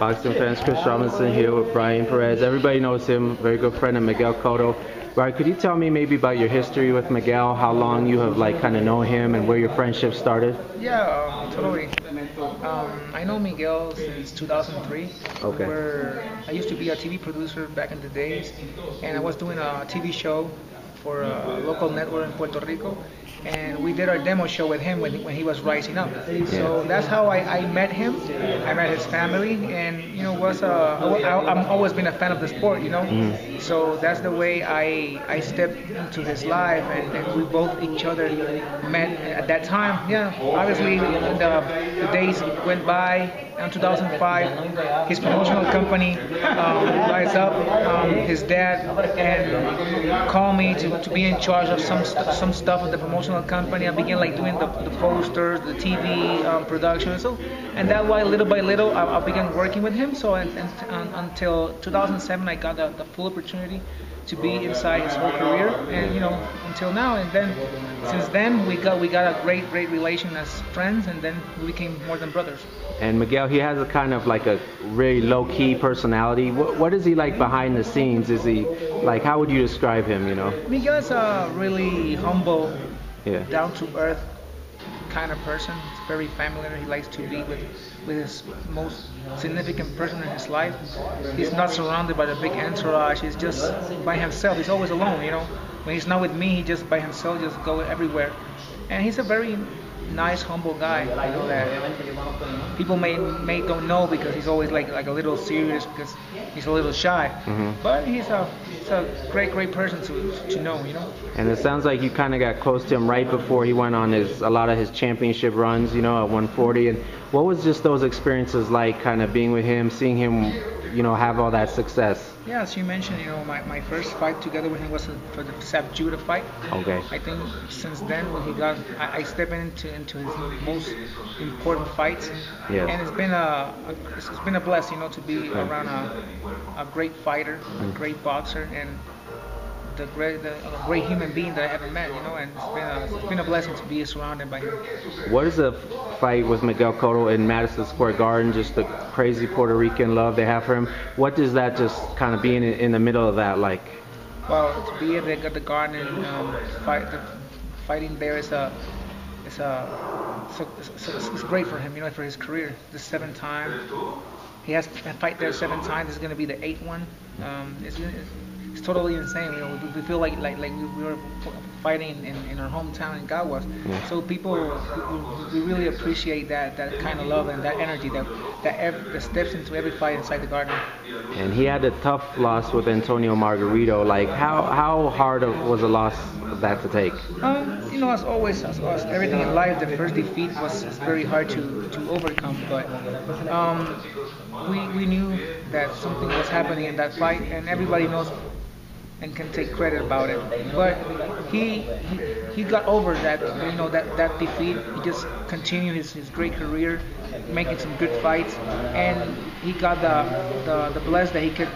Austin fans, Chris Robinson here with Bryan Perez. Everybody knows him, very good friend of Miguel Cotto. Bryan, could you tell me maybe about your history with Miguel, how long you have kind of known him and where your friendship started? Yeah, totally. I know Miguel since 2003. Okay. Where I used to be a TV producer back in the days, and I was doing a TV show for a local network in Puerto Rico, and we did our demo show with him when he was rising up. So that's how I met him. I met his family, and I've always been a fan of the sport, So that's the way I stepped into his life, and we both each other met at that time. Yeah, obviously the days went by. In 2005, his promotional company rise up. His dad and called me to be in charge of some stuff with the promotional company. I began doing the posters, the TV production, and that way little by little I began working with him. So until 2007, I got the full opportunity to be inside his whole career, and until now. And then since then we got a great relation as friends, and then we became more than brothers. And Miguel, he has a kind of a really low-key personality. What is he like behind the scenes? Is he how would you describe him? Miguel's a really humble, down-to-earth kind of person. He's very familiar. He likes to be with his most significant person in his life. He's not surrounded by the big entourage. He's just by himself. He's always alone. When he's not with me, he just by himself, just go everywhere. And he's a very nice, humble guy. That people may don't know because he's always like a little serious because he's a little shy. But he's a great person to know. And it sounds like you kind of got close to him right before he went on a lot of his championship runs, at 140. And what was just those experiences like, kind of being with him, seeing him, have all that success? Yeah, as you mentioned, my first fight together with him was for the Sab Judah fight. Okay. I think since then when I stepped into his most important fights. Yes. And it's been a blessing, to be around a great fighter, a great boxer, and a great human being that I ever met, and it's been a blessing to be surrounded by him. What is a fight with Miguel Cotto in Madison Square Garden, just the crazy Puerto Rican love they have for him? What does that just kind of being in the middle of that like? Well, to be at the Garden and fighting there it's great for him, for his career. The 7th time he has to fight there 7 times. This is going to be the 8th one. It's totally insane. We feel like we were fighting in our hometown in Gawas. Yeah. So people, we really appreciate that kind of love and that energy that steps into every fight inside the Garden. And he had a tough loss with Antonio Margarito. How hard was a loss that to take? As always, everything in life, the first defeat was very hard to overcome. But we knew that something was happening in that fight, and everybody knows and can take credit about it. But he got over that that defeat. He just continued his great career, making some good fights, and he got the bless that he could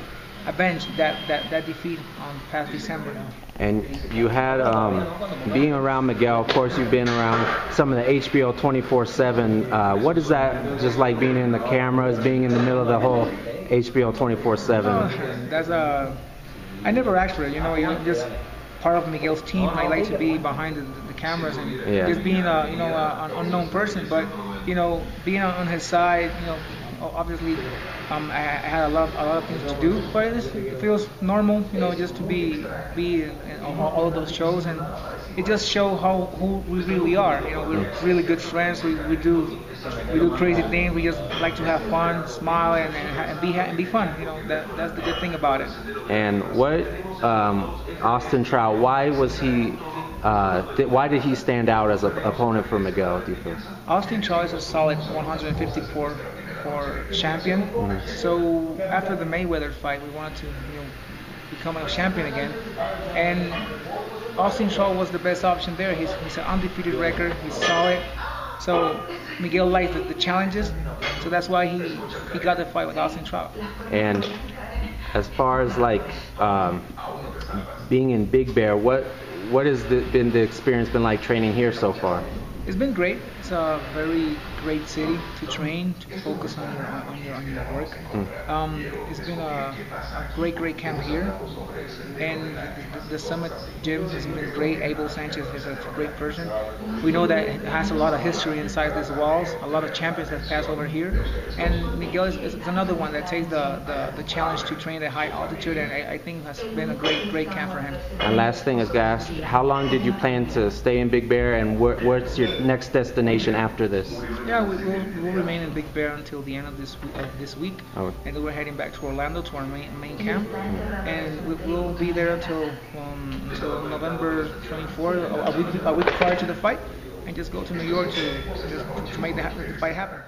avenge that defeat on past December. And you had being around Miguel. Of course, you've been around some of the HBO 24/7. What is that just like, being in the cameras, being in the middle of the whole HBO 24/7? I never asked for it. Just part of Miguel's team. I like to be behind the cameras and just being an unknown person. But being on his side, obviously I had a lot of things to do, but it feels normal, just to be in all of those shows, and it just shows who we really are. We're really good friends. We do crazy things. We just like to have fun, smile, and be fun. That's the good thing about it. And what Austin Trout? Why was he? Why did he stand out as an opponent for Miguel, do you think? Austin Trout is a solid 154 champion. So after the Mayweather fight, we wanted to become a champion again, and Austin Trout was the best option there. He's an undefeated record. He's solid. So Miguel liked the challenges, so that's why he got the fight with Austin Trout. And as far as being in Big Bear, what has been the experience been like training here so far? It's been great. It's a very great city to train, to focus on your work. It's been a great camp here, and the Summit gym has been great. Abel Sanchez is a great person. We know that it has a lot of history inside these walls. A lot of champions have passed over here, and Miguel is another one that takes the challenge to train at high altitude, and I think has been a great camp for him. And last thing is, guys, how long did you plan to stay in Big Bear, and what's your next destination after this? Yeah, we'll remain in Big Bear until the end of this week, and then we're heading back to Orlando to our main camp, and we'll be there until November 24th, a week prior to the fight, and just go to New York to make the fight happen.